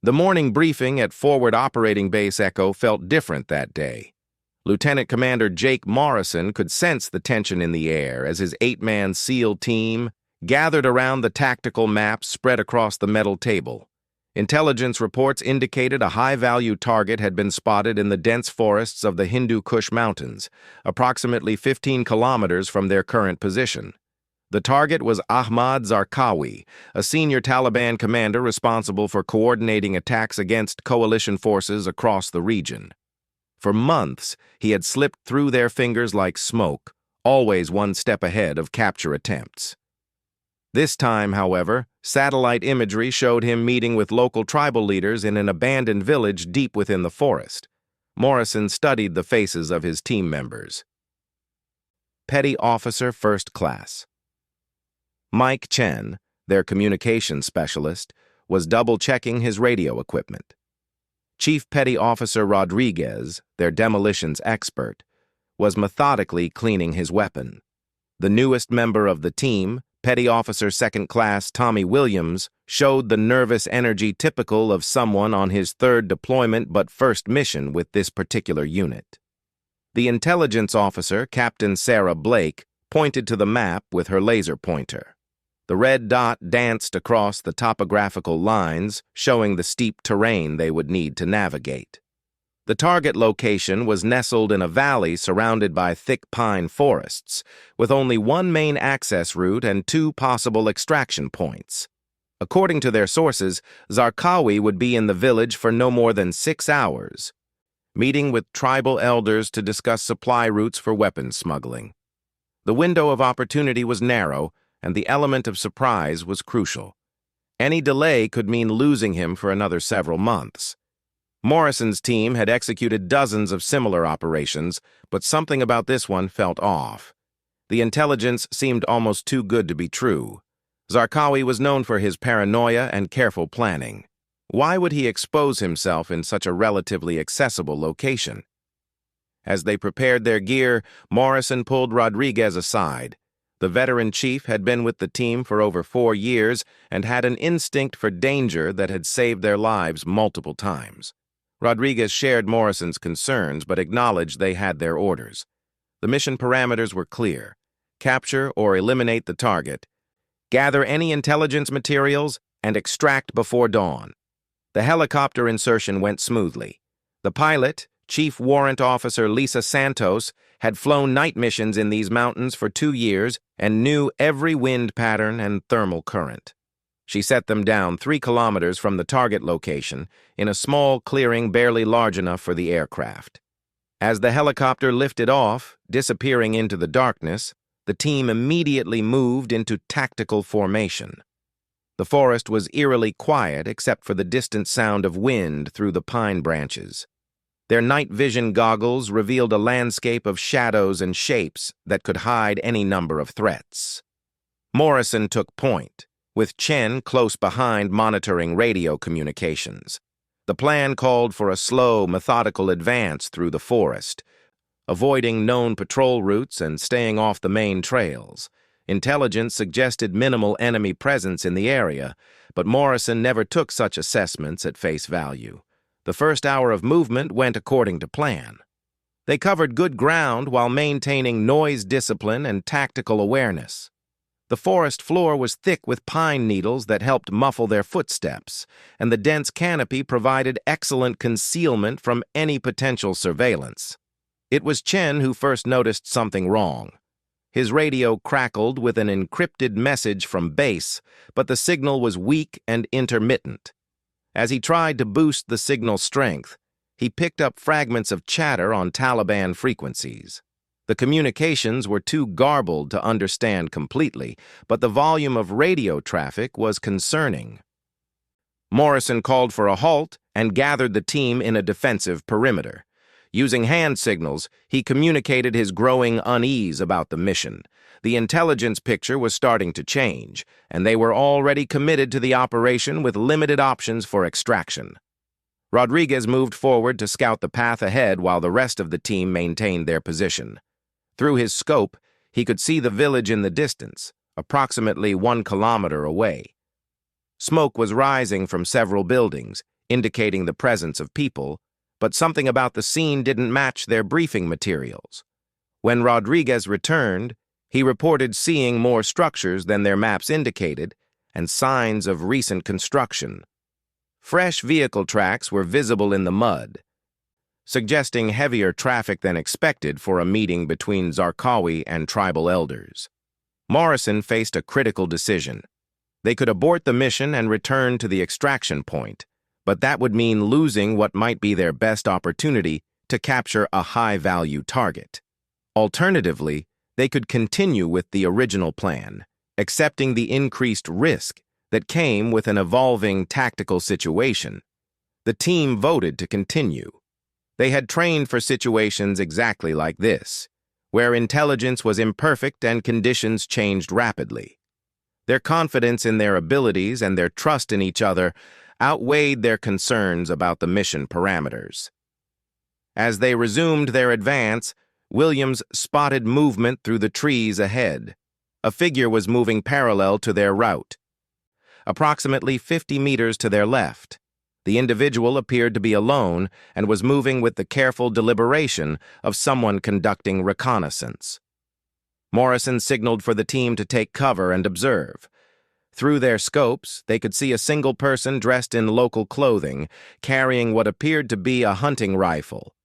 The morning briefing at Forward Operating Base Echo felt different that day. Lieutenant Commander Jake Morrison could sense the tension in the air as his 8-man SEAL team gathered around the tactical maps spread across the metal table. Intelligence reports indicated a high-value target had been spotted in the dense forests of the Hindu Kush Mountains, approximately 15 kilometers from their current position. The target was Ahmad Zarqawi, a senior Taliban commander responsible for coordinating attacks against coalition forces across the region. For months, he had slipped through their fingers like smoke, always one step ahead of capture attempts. This time, however, satellite imagery showed him meeting with local tribal leaders in an abandoned village deep within the forest. Morrison studied the faces of his team members. Petty Officer First Class. Mike Chen, their communications specialist, was double-checking his radio equipment. Chief Petty Officer Rodriguez, their demolitions expert, was methodically cleaning his weapon. The newest member of the team, Petty Officer Second Class Tommy Williams, showed the nervous energy typical of someone on his third deployment but first mission with this particular unit. The intelligence officer, Captain Sarah Blake, pointed to the map with her laser pointer. The red dot danced across the topographical lines, showing the steep terrain they would need to navigate. The target location was nestled in a valley surrounded by thick pine forests, with only one main access route and 2 possible extraction points. According to their sources, Zarqawi would be in the village for no more than 6 hours, meeting with tribal elders to discuss supply routes for weapons smuggling. The window of opportunity was narrow, and the element of surprise was crucial. Any delay could mean losing him for another several months. Morrison's team had executed dozens of similar operations, but something about this one felt off. The intelligence seemed almost too good to be true. Zarqawi was known for his paranoia and careful planning. Why would he expose himself in such a relatively accessible location? As they prepared their gear, Morrison pulled Rodriguez aside. The veteran chief had been with the team for over 4 years and had an instinct for danger that had saved their lives multiple times. Rodriguez shared Morrison's concerns but acknowledged they had their orders. The mission parameters were clear: capture or eliminate the target, gather any intelligence materials, and extract before dawn. The helicopter insertion went smoothly. The pilot, Chief Warrant Officer Lisa Santos, had flown night missions in these mountains for 2 years and knew every wind pattern and thermal current. She set them down 3 kilometers from the target location in a small clearing barely large enough for the aircraft. As the helicopter lifted off, disappearing into the darkness, the team immediately moved into tactical formation. The forest was eerily quiet except for the distant sound of wind through the pine branches. Their night vision goggles revealed a landscape of shadows and shapes that could hide any number of threats. Morrison took point, with Chen close behind monitoring radio communications. The plan called for a slow, methodical advance through the forest, avoiding known patrol routes and staying off the main trails. Intelligence suggested minimal enemy presence in the area, but Morrison never took such assessments at face value. The first hour of movement went according to plan. They covered good ground while maintaining noise discipline and tactical awareness. The forest floor was thick with pine needles that helped muffle their footsteps, and the dense canopy provided excellent concealment from any potential surveillance. It was Chen who first noticed something wrong. His radio crackled with an encrypted message from base, but the signal was weak and intermittent. As he tried to boost the signal strength, he picked up fragments of chatter on Taliban frequencies. The communications were too garbled to understand completely, but the volume of radio traffic was concerning. Morrison called for a halt and gathered the team in a defensive perimeter. Using hand signals, he communicated his growing unease about the mission. The intelligence picture was starting to change, and they were already committed to the operation with limited options for extraction. Rodriguez moved forward to scout the path ahead while the rest of the team maintained their position. Through his scope, he could see the village in the distance, approximately 1 kilometer away. Smoke was rising from several buildings, indicating the presence of people, but something about the scene didn't match their briefing materials. When Rodriguez returned, he reported seeing more structures than their maps indicated and signs of recent construction. Fresh vehicle tracks were visible in the mud, suggesting heavier traffic than expected for a meeting between Zarqawi and tribal elders. Morrison faced a critical decision. They could abort the mission and return to the extraction point, but that would mean losing what might be their best opportunity to capture a high-value target. Alternatively, they could continue with the original plan, accepting the increased risk that came with an evolving tactical situation. The team voted to continue. They had trained for situations exactly like this, where intelligence was imperfect and conditions changed rapidly. Their confidence in their abilities and their trust in each other outweighed their concerns about the mission parameters. As they resumed their advance, Williams spotted movement through the trees ahead. A figure was moving parallel to their route. Approximately 50 meters to their left, the individual appeared to be alone and was moving with the careful deliberation of someone conducting reconnaissance. Morrison signaled for the team to take cover and observe. Through their scopes, they could see a single person dressed in local clothing, carrying what appeared to be a hunting rifle.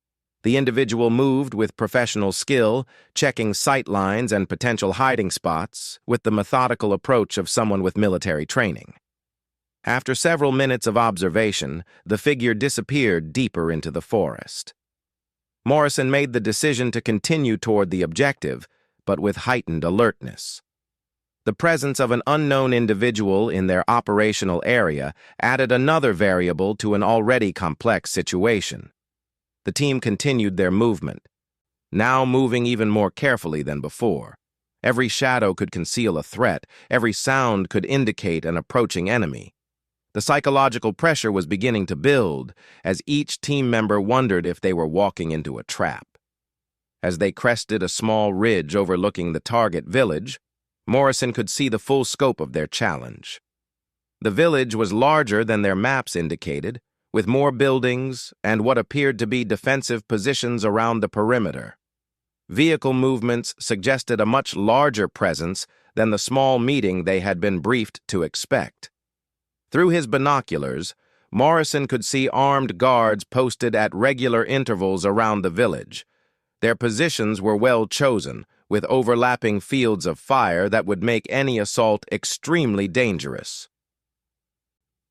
The individual moved with professional skill, checking sight lines and potential hiding spots with the methodical approach of someone with military training. After several minutes of observation, the figure disappeared deeper into the forest. Morrison made the decision to continue toward the objective, but with heightened alertness. The presence of an unknown individual in their operational area added another variable to an already complex situation. The team continued their movement, now moving even more carefully than before. Every shadow could conceal a threat, every sound could indicate an approaching enemy. The psychological pressure was beginning to build as each team member wondered if they were walking into a trap. As they crested a small ridge overlooking the target village, Morrison could see the full scope of their challenge. The village was larger than their maps indicated, with more buildings and what appeared to be defensive positions around the perimeter. Vehicle movements suggested a much larger presence than the small meeting they had been briefed to expect. Through his binoculars, Morrison could see armed guards posted at regular intervals around the village. Their positions were well chosen, with overlapping fields of fire that would make any assault extremely dangerous.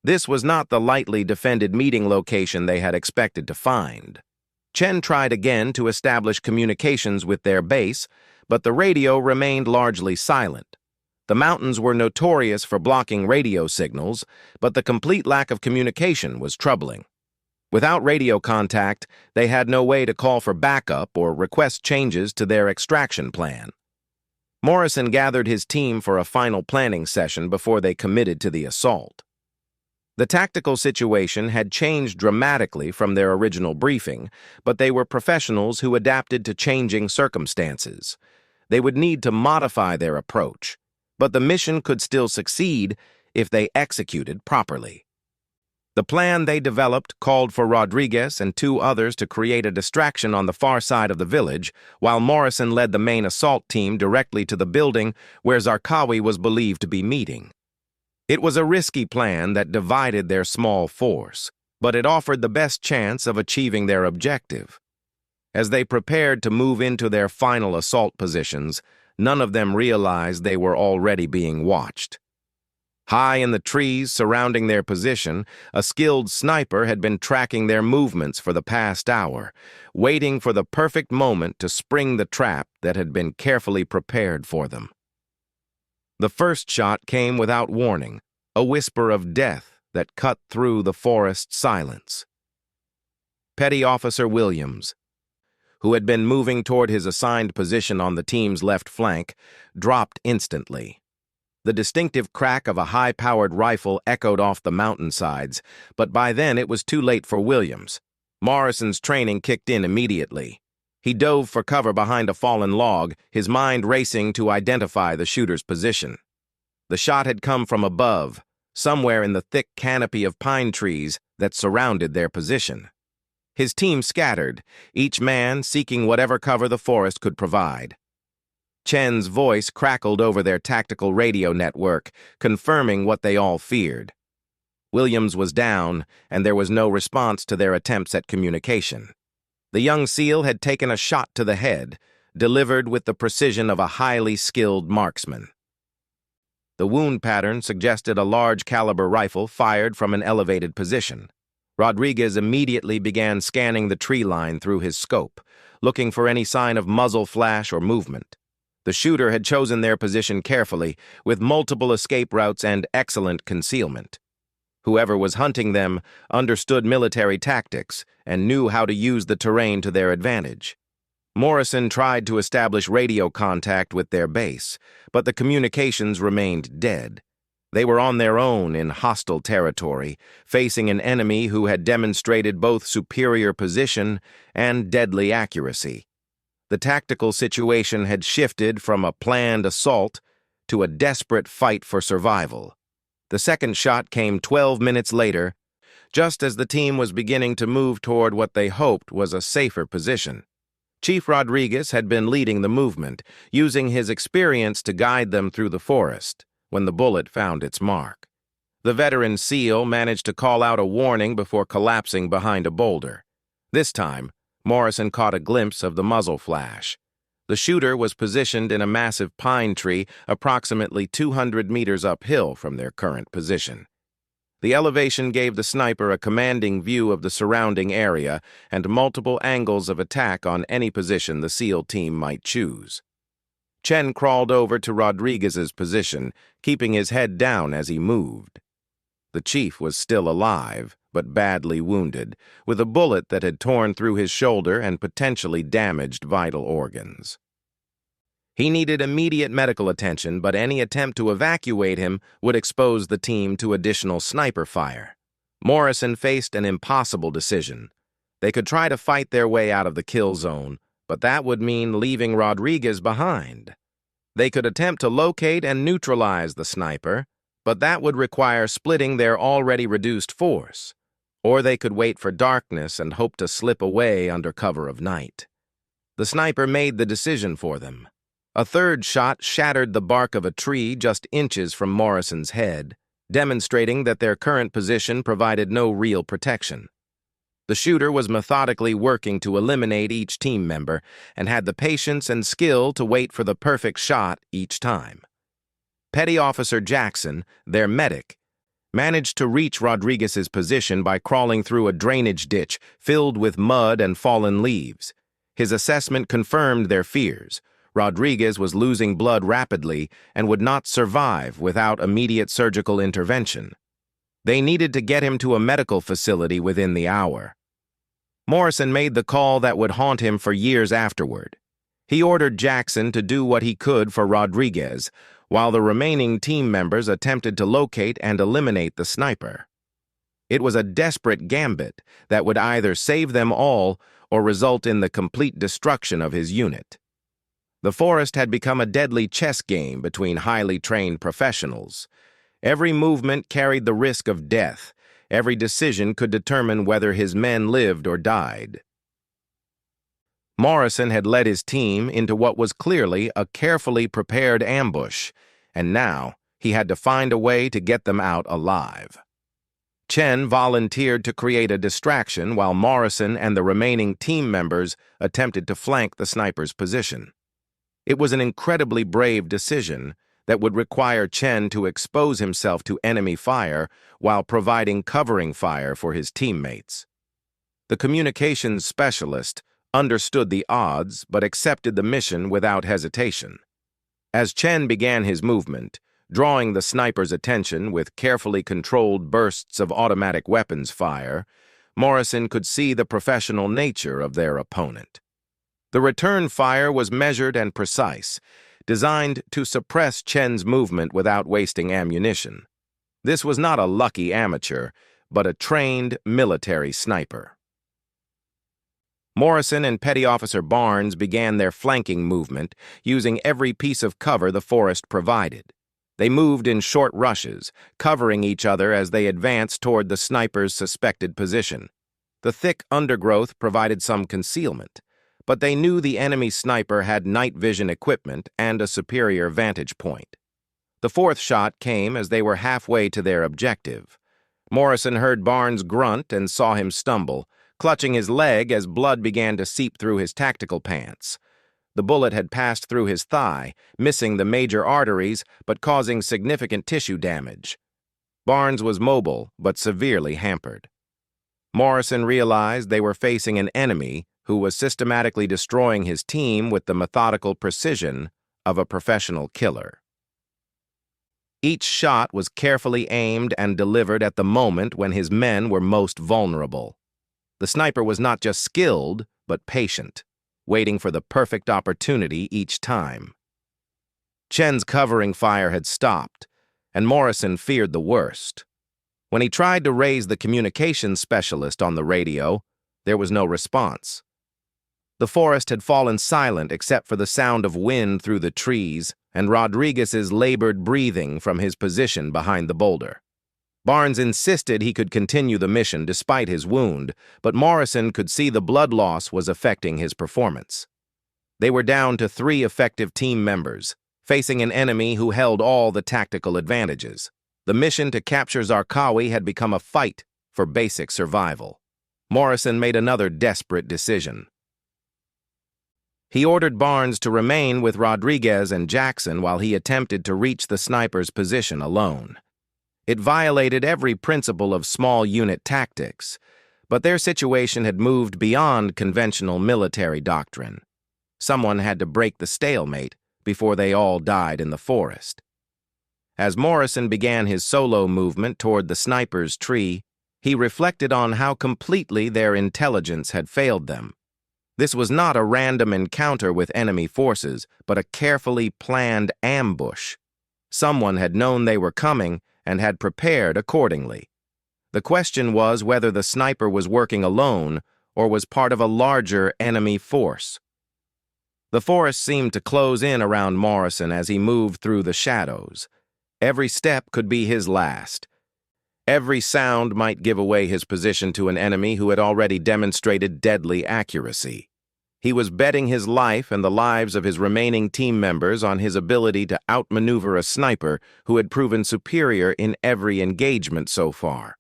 This was not the lightly defended meeting location they had expected to find. Chen tried again to establish communications with their base, but the radio remained largely silent. The mountains were notorious for blocking radio signals, but the complete lack of communication was troubling. Without radio contact, they had no way to call for backup or request changes to their extraction plan. Morrison gathered his team for a final planning session before they committed to the assault. The tactical situation had changed dramatically from their original briefing, but they were professionals who adapted to changing circumstances. They would need to modify their approach, but the mission could still succeed if they executed properly. The plan they developed called for Rodriguez and two others to create a distraction on the far side of the village, while Morrison led the main assault team directly to the building where Zarqawi was believed to be meeting. It was a risky plan that divided their small force, but it offered the best chance of achieving their objective. As they prepared to move into their final assault positions, none of them realized they were already being watched. High in the trees surrounding their position, a skilled sniper had been tracking their movements for the past hour, waiting for the perfect moment to spring the trap that had been carefully prepared for them. The first shot came without warning, a whisper of death that cut through the forest silence. Petty Officer Williams, who had been moving toward his assigned position on the team's left flank, dropped instantly. The distinctive crack of a high-powered rifle echoed off the mountainsides, but by then it was too late for Williams. Morrison's training kicked in immediately. He dove for cover behind a fallen log, his mind racing to identify the shooter's position. The shot had come from above, somewhere in the thick canopy of pine trees that surrounded their position. His team scattered, each man seeking whatever cover the forest could provide. Chen's voice crackled over their tactical radio network, confirming what they all feared. Williams was down, and there was no response to their attempts at communication. The young SEAL had taken a shot to the head, delivered with the precision of a highly skilled marksman. The wound pattern suggested a large-caliber rifle fired from an elevated position. Rodriguez immediately began scanning the tree line through his scope, looking for any sign of muzzle flash or movement. The shooter had chosen their position carefully, with multiple escape routes and excellent concealment. Whoever was hunting them understood military tactics and knew how to use the terrain to their advantage. Morrison tried to establish radio contact with their base, but the communications remained dead. They were on their own in hostile territory, facing an enemy who had demonstrated both superior position and deadly accuracy. The tactical situation had shifted from a planned assault to a desperate fight for survival. The second shot came 12 minutes later, just as the team was beginning to move toward what they hoped was a safer position. Chief Rodriguez had been leading the movement, using his experience to guide them through the forest, when the bullet found its mark. The veteran SEAL managed to call out a warning before collapsing behind a boulder. This time, Morrison caught a glimpse of the muzzle flash. The shooter was positioned in a massive pine tree approximately 200 meters uphill from their current position. The elevation gave the sniper a commanding view of the surrounding area and multiple angles of attack on any position the SEAL team might choose. Chen crawled over to Rodriguez's position, keeping his head down as he moved. The chief was still alive, but badly wounded, with a bullet that had torn through his shoulder and potentially damaged vital organs. He needed immediate medical attention, but any attempt to evacuate him would expose the team to additional sniper fire. Morrison faced an impossible decision. They could try to fight their way out of the kill zone, but that would mean leaving Rodriguez behind. They could attempt to locate and neutralize the sniper, but that would require splitting their already reduced force. Or they could wait for darkness and hope to slip away under cover of night. The sniper made the decision for them. A third shot shattered the bark of a tree just inches from Morrison's head, demonstrating that their current position provided no real protection. The shooter was methodically working to eliminate each team member and had the patience and skill to wait for the perfect shot each time. Petty Officer Jackson, their medic, managed to reach Rodriguez's position by crawling through a drainage ditch filled with mud and fallen leaves. His assessment confirmed their fears. Rodriguez was losing blood rapidly and would not survive without immediate surgical intervention. They needed to get him to a medical facility within the hour. Morrison made the call that would haunt him for years afterward. He ordered Jackson to do what he could for Rodriguez, while the remaining team members attempted to locate and eliminate the sniper. It was a desperate gambit that would either save them all or result in the complete destruction of his unit. The forest had become a deadly chess game between highly trained professionals. Every movement carried the risk of death. Every decision could determine whether his men lived or died. Morrison had led his team into what was clearly a carefully prepared ambush, and now he had to find a way to get them out alive. Chen volunteered to create a distraction while Morrison and the remaining team members attempted to flank the sniper's position. It was an incredibly brave decision that would require Chen to expose himself to enemy fire while providing covering fire for his teammates. The communications specialist understood the odds but accepted the mission without hesitation. As Chen began his movement, drawing the sniper's attention with carefully controlled bursts of automatic weapons fire, Morrison could see the professional nature of their opponent. The return fire was measured and precise, designed to suppress Chen's movement without wasting ammunition. This was not a lucky amateur, but a trained military sniper. Morrison and Petty Officer Barnes began their flanking movement, using every piece of cover the forest provided. They moved in short rushes, covering each other as they advanced toward the sniper's suspected position. The thick undergrowth provided some concealment, but they knew the enemy sniper had night vision equipment and a superior vantage point. The fourth shot came as they were halfway to their objective. Morrison heard Barnes grunt and saw him stumble, clutching his leg as blood began to seep through his tactical pants. The bullet had passed through his thigh, missing the major arteries but causing significant tissue damage. Barnes was mobile but severely hampered. Morrison realized they were facing an enemy who was systematically destroying his team with the methodical precision of a professional killer. Each shot was carefully aimed and delivered at the moment when his men were most vulnerable. The sniper was not just skilled, but patient, waiting for the perfect opportunity each time. Chen's covering fire had stopped, and Morrison feared the worst. When he tried to raise the communications specialist on the radio, there was no response. The forest had fallen silent except for the sound of wind through the trees and Rodriguez's labored breathing from his position behind the boulder. Barnes insisted he could continue the mission despite his wound, but Morrison could see the blood loss was affecting his performance. They were down to 3 effective team members, facing an enemy who held all the tactical advantages. The mission to capture Zarqawi had become a fight for basic survival. Morrison made another desperate decision. He ordered Barnes to remain with Rodriguez and Jackson while he attempted to reach the sniper's position alone. It violated every principle of small unit tactics, but their situation had moved beyond conventional military doctrine. Someone had to break the stalemate before they all died in the forest. As Morrison began his solo movement toward the sniper's tree, he reflected on how completely their intelligence had failed them. This was not a random encounter with enemy forces, but a carefully planned ambush. Someone had known they were coming and had prepared accordingly. The question was whether the sniper was working alone or was part of a larger enemy force. The forest seemed to close in around Morrison as he moved through the shadows. Every step could be his last. Every sound might give away his position to an enemy who had already demonstrated deadly accuracy. He was betting his life and the lives of his remaining team members on his ability to outmaneuver a sniper who had proven superior in every engagement so far.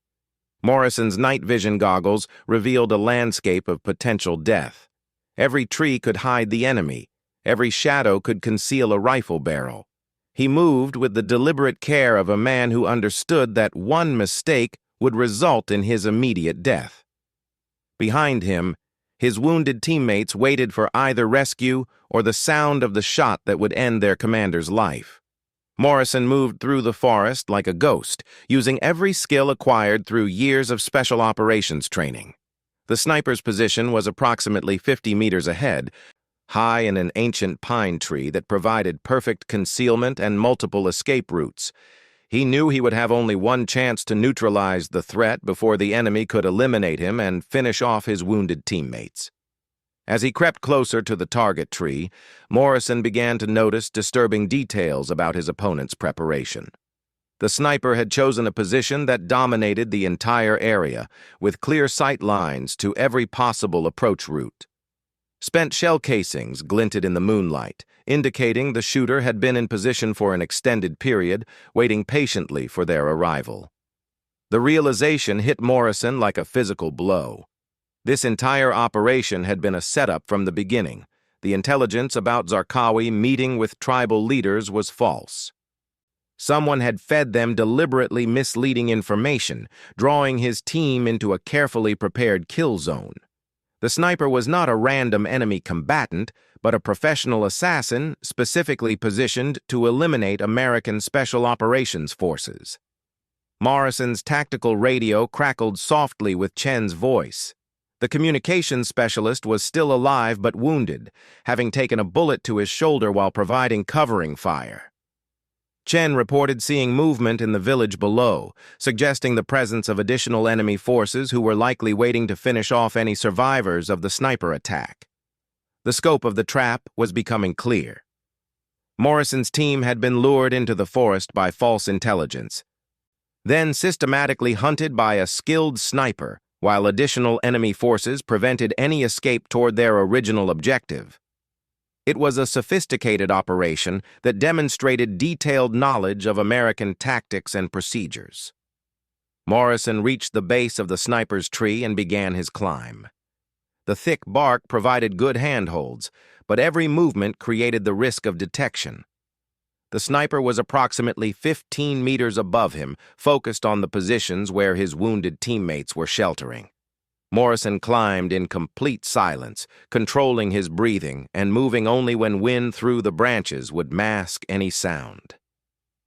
Morrison's night vision goggles revealed a landscape of potential death. Every tree could hide the enemy. Every shadow could conceal a rifle barrel. He moved with the deliberate care of a man who understood that one mistake would result in his immediate death. Behind him, his wounded teammates waited for either rescue or the sound of the shot that would end their commander's life. Morrison moved through the forest like a ghost, using every skill acquired through years of special operations training. The sniper's position was approximately 50 meters ahead, high in an ancient pine tree that provided perfect concealment and multiple escape routes. He knew he would have only one chance to neutralize the threat before the enemy could eliminate him and finish off his wounded teammates. As he crept closer to the target tree, Morrison began to notice disturbing details about his opponent's preparation. The sniper had chosen a position that dominated the entire area, with clear sight lines to every possible approach route. Spent shell casings glinted in the moonlight, indicating the shooter had been in position for an extended period, waiting patiently for their arrival. The realization hit Morrison like a physical blow. This entire operation had been a setup from the beginning. The intelligence about Zarqawi meeting with tribal leaders was false. Someone had fed them deliberately misleading information, drawing his team into a carefully prepared kill zone. The sniper was not a random enemy combatant, but a professional assassin specifically positioned to eliminate American Special Operations Forces. Morrison's tactical radio crackled softly with Chen's voice. The communications specialist was still alive but wounded, having taken a bullet to his shoulder while providing covering fire. Chen reported seeing movement in the village below, suggesting the presence of additional enemy forces who were likely waiting to finish off any survivors of the sniper attack. The scope of the trap was becoming clear. Morrison's team had been lured into the forest by false intelligence, then systematically hunted by a skilled sniper, while additional enemy forces prevented any escape toward their original objective. It was a sophisticated operation that demonstrated detailed knowledge of American tactics and procedures. Morrison reached the base of the sniper's tree and began his climb. The thick bark provided good handholds, but every movement created the risk of detection. The sniper was approximately 15 meters above him, focused on the positions where his wounded teammates were sheltering. Morrison climbed in complete silence, controlling his breathing and moving only when wind through the branches would mask any sound.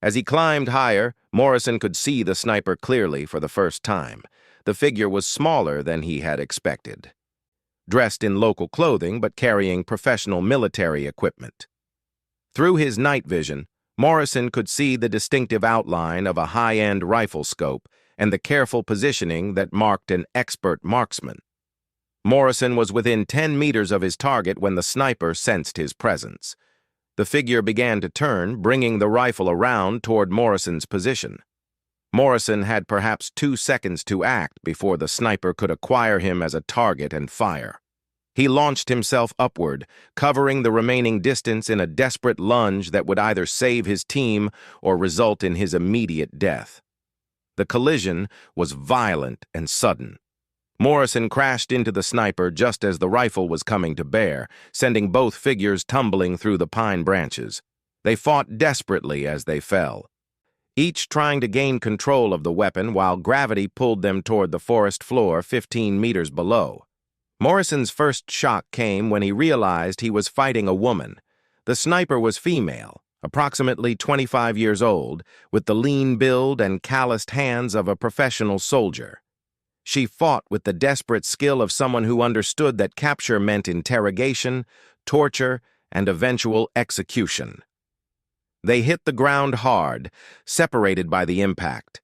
As he climbed higher, Morrison could see the sniper clearly for the first time. The figure was smaller than he had expected, dressed in local clothing but carrying professional military equipment. Through his night vision, Morrison could see the distinctive outline of a high-end rifle scope and the careful positioning that marked an expert marksman. Morrison was within 10 meters of his target when the sniper sensed his presence. The figure began to turn, bringing the rifle around toward Morrison's position. Morrison had perhaps 2 seconds to act before the sniper could acquire him as a target and fire. He launched himself upward, covering the remaining distance in a desperate lunge that would either save his team or result in his immediate death. The collision was violent and sudden. Morrison crashed into the sniper just as the rifle was coming to bear, sending both figures tumbling through the pine branches. They fought desperately as they fell, each trying to gain control of the weapon while gravity pulled them toward the forest floor 15 meters below. Morrison's first shock came when he realized he was fighting a woman. The sniper was female, approximately 25 years old, with the lean build and calloused hands of a professional soldier. She fought with the desperate skill of someone who understood that capture meant interrogation, torture, and eventual execution. They hit the ground hard, separated by the impact.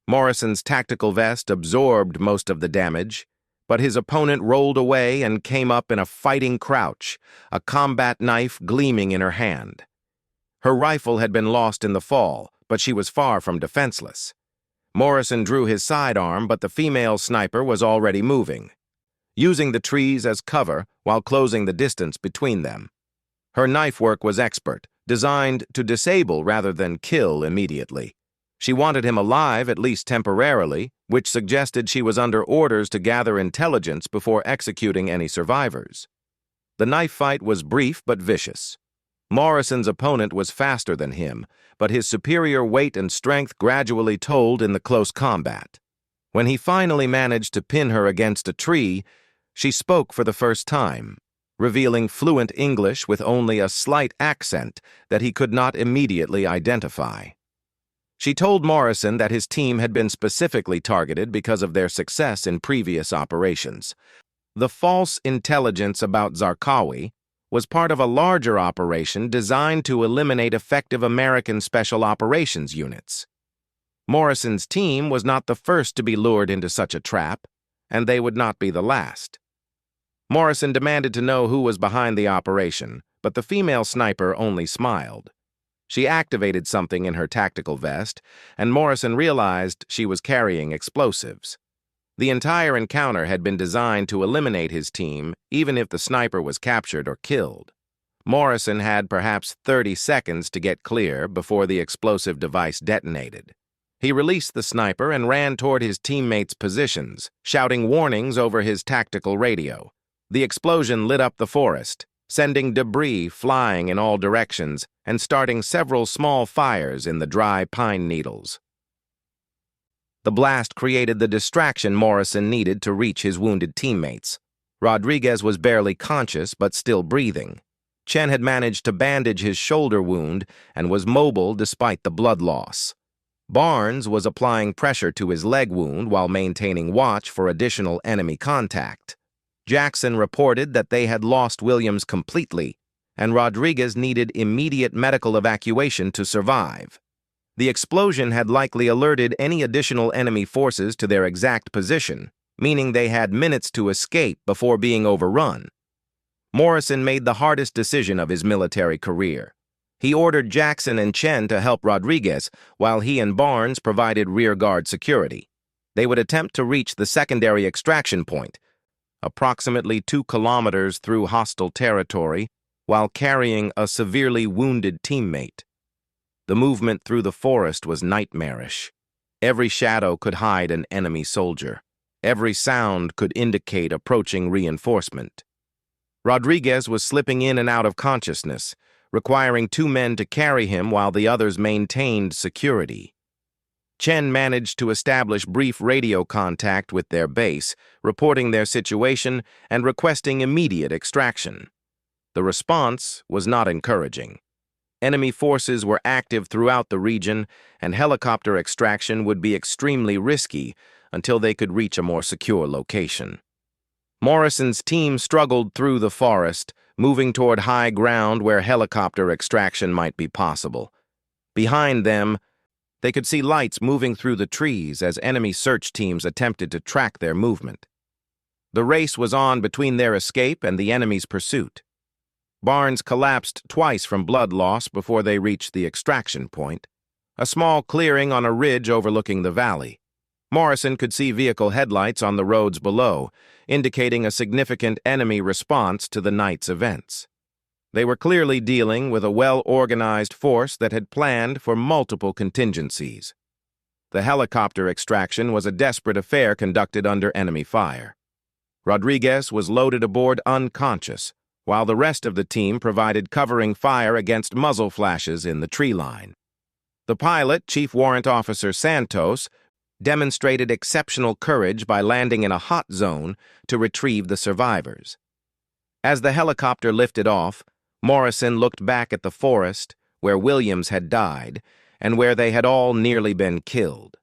Morrison's tactical vest absorbed most of the damage, but his opponent rolled away and came up in a fighting crouch, a combat knife gleaming in her hand. Her rifle had been lost in the fall, but she was far from defenseless. Morrison drew his sidearm, but the female sniper was already moving, using the trees as cover while closing the distance between them. Her knife work was expert, designed to disable rather than kill immediately. She wanted him alive, at least temporarily, which suggested she was under orders to gather intelligence before executing any survivors. The knife fight was brief but vicious. Morrison's opponent was faster than him, but his superior weight and strength gradually told in the close combat. When he finally managed to pin her against a tree, she spoke for the first time, revealing fluent English with only a slight accent that he could not immediately identify. She told Morrison that his team had been specifically targeted because of their success in previous operations. The false intelligence about Zarqawi was part of a larger operation designed to eliminate effective American Special Operations units. Morrison's team was not the first to be lured into such a trap, and they would not be the last. Morrison demanded to know who was behind the operation, but the female sniper only smiled. She activated something in her tactical vest, and Morrison realized she was carrying explosives. The entire encounter had been designed to eliminate his team, even if the sniper was captured or killed. Morrison had perhaps 30 seconds to get clear before the explosive device detonated. He released the sniper and ran toward his teammates' positions, shouting warnings over his tactical radio. The explosion lit up the forest, sending debris flying in all directions and starting several small fires in the dry pine needles. The blast created the distraction Morrison needed to reach his wounded teammates. Rodriguez was barely conscious but still breathing. Chen had managed to bandage his shoulder wound and was mobile despite the blood loss. Barnes was applying pressure to his leg wound while maintaining watch for additional enemy contact. Jackson reported that they had lost Williams completely, and Rodriguez needed immediate medical evacuation to survive. The explosion had likely alerted any additional enemy forces to their exact position, meaning they had minutes to escape before being overrun. Morrison made the hardest decision of his military career. He ordered Jackson and Chen to help Rodriguez, while he and Barnes provided rearguard security. They would attempt to reach the secondary extraction point, approximately 2 kilometers through hostile territory, while carrying a severely wounded teammate. The movement through the forest was nightmarish. Every shadow could hide an enemy soldier. Every sound could indicate approaching reinforcement. Rodriguez was slipping in and out of consciousness, requiring 2 men to carry him while the others maintained security. Chen managed to establish brief radio contact with their base, reporting their situation and requesting immediate extraction. The response was not encouraging. Enemy forces were active throughout the region, and helicopter extraction would be extremely risky until they could reach a more secure location. Morrison's team struggled through the forest, moving toward high ground where helicopter extraction might be possible. Behind them, they could see lights moving through the trees as enemy search teams attempted to track their movement. The race was on between their escape and the enemy's pursuit. Barnes collapsed twice from blood loss before they reached the extraction point, a small clearing on a ridge overlooking the valley. Morrison could see vehicle headlights on the roads below, indicating a significant enemy response to the night's events. They were clearly dealing with a well-organized force that had planned for multiple contingencies. The helicopter extraction was a desperate affair conducted under enemy fire. Rodriguez was loaded aboard unconscious, while the rest of the team provided covering fire against muzzle flashes in the tree line. The pilot, Chief Warrant Officer Santos, demonstrated exceptional courage by landing in a hot zone to retrieve the survivors. As the helicopter lifted off, Morrison looked back at the forest where Williams had died and where they had all nearly been killed.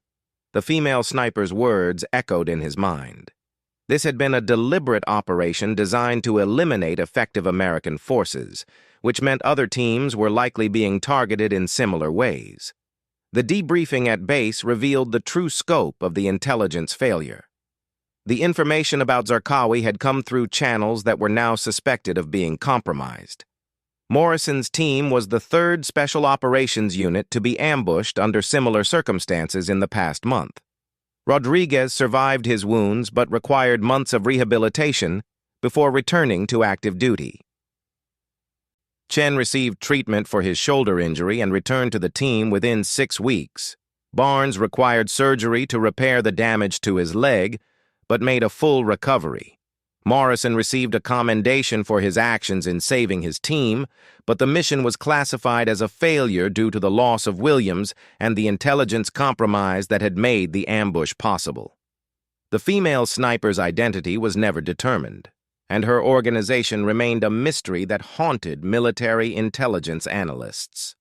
The female sniper's words echoed in his mind. This had been a deliberate operation designed to eliminate effective American forces, which meant other teams were likely being targeted in similar ways. The debriefing at base revealed the true scope of the intelligence failure. The information about Zarqawi had come through channels that were now suspected of being compromised. Morrison's team was the 3rd Special Operations Unit to be ambushed under similar circumstances in the past month. Rodriguez survived his wounds but required months of rehabilitation before returning to active duty. Chen received treatment for his shoulder injury and returned to the team within 6 weeks. Barnes required surgery to repair the damage to his leg, but made a full recovery. Morrison received a commendation for his actions in saving his team, but the mission was classified as a failure due to the loss of Williams and the intelligence compromise that had made the ambush possible. The female sniper's identity was never determined, and her organization remained a mystery that haunted military intelligence analysts.